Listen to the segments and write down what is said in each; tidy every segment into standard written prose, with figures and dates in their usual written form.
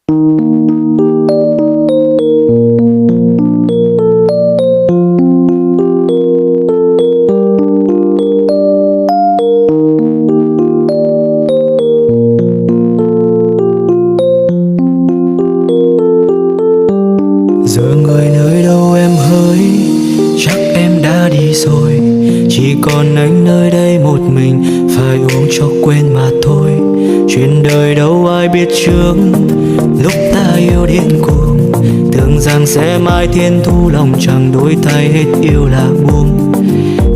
Giờ người nơi đâu em hỡi, chắc em đã đi rồi. Chỉ còn anh nơi đây một mình, phải uống cho quên mà thôi. Chuyện đời đâu ai biết trước, lúc ta yêu điên cuồng, tưởng rằng sẽ mãi thiên thu, lòng chẳng đổi thay, hết yêu là buông.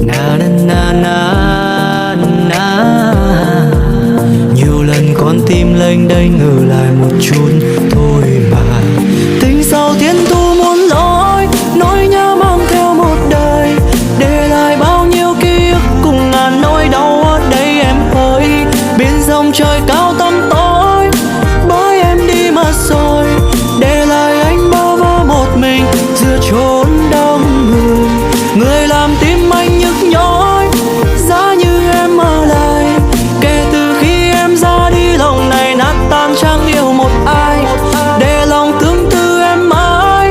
Na na na na na. Nhiều lần con tim lênh đênh, ngờ lại một chút thôi mà. Tình sau thiên thu muôn lối, nỗi nhớ mang theo một đời, để lại bao nhiêu ký ức cùng ngàn nỗi đau ở đây em ơi. Biển dòng trời cao tăm tối, bởi em đi mất rồi, để lại anh bơ vơ một mình giữa chốn đông người. Người làm tim anh nhức nhói, giá như em ở lại. Kể từ khi em ra đi, lòng này nát tan, chẳng yêu một ai, để lòng tương tư em mãi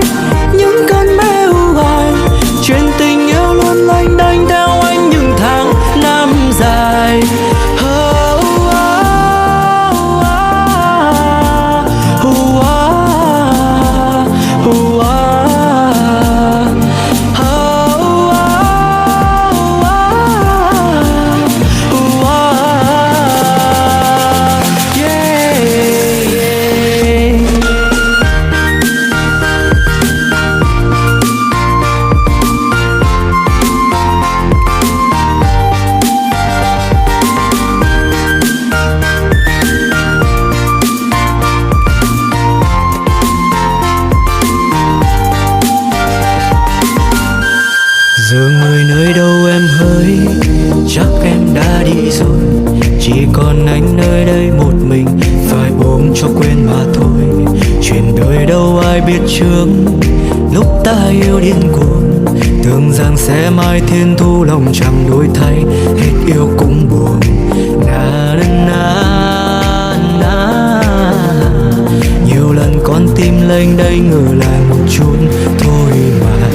những cơn mê u hoài. Chuyện tình yêu luôn lênh đênh theo anh những tháng năm dài. Giờ người nơi đâu em hỡi, chắc em đã đi rồi. Chỉ còn anh nơi đây một mình, phải ôm cho quên mà thôi. Chuyện đời đâu ai biết trước, lúc ta yêu điên cuồng, tưởng rằng sẽ mãi thiên thu, lòng chẳng đổi thay, hết yêu cũng buồn. Na na na na. Nhiều lần con tim lênh đênh, ngờ lại một chút thôi mà.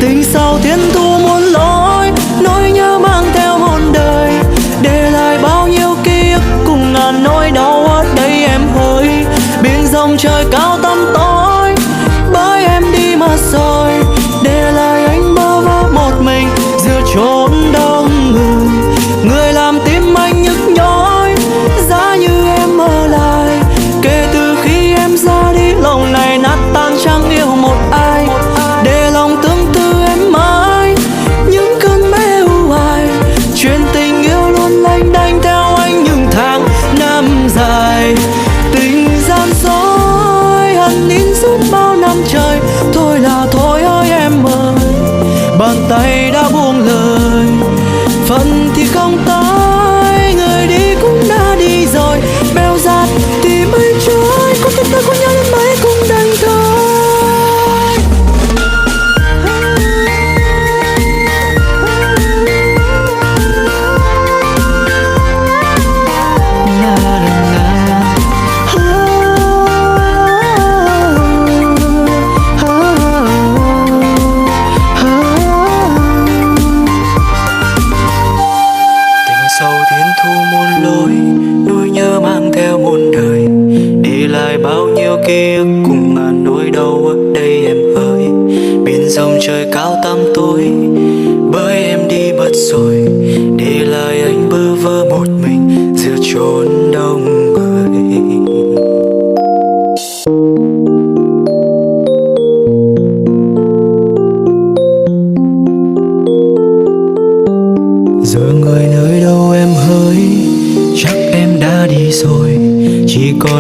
Tình sau thiên thu muôn lối, nỗi nhớ mang theo một đời, để lại bao nhiêu ký ức cùng ngàn nỗi đau ở đây em ơi. Biển dòng trời cao tăm tối, bởi em đi mất rồi, để lại anh bơ vơ một mình giữa chốn đông người. Người làm tim anh nhức nhói, giá như em ở lại. Kể từ khi em ra đi, lòng này nát tan, chẳng yêu một ai, để lòng tương tư em mãi những cơn mê u hoài. Chuyện tình yêu luôn lênh đênh theo anh những tháng năm dài. Tình gian dối hằn in suốt bao năm trời, thôi là thôi ơi em ơi. Bàn tay đã buông lời, phận thì không tới, người đi cũng đã đi rồi. Bèo dạt thì mây trôi, có tình ta có nhau đến mấy cũng đành thôi. Sau thiên thu muôn lối, nỗi nhớ mang theo muôn đời, để lại bao nhiêu ký ức cùng ngàn nỗi đau ở đây em ơi. Biển dòng trời cao tăm tối, bởi em đi mất rồi, để lại anh bơ vơ một mình giữa chốn đông người. Giờ người nơi đâu em hỡi, chắc em đã đi rồi. Chỉ còn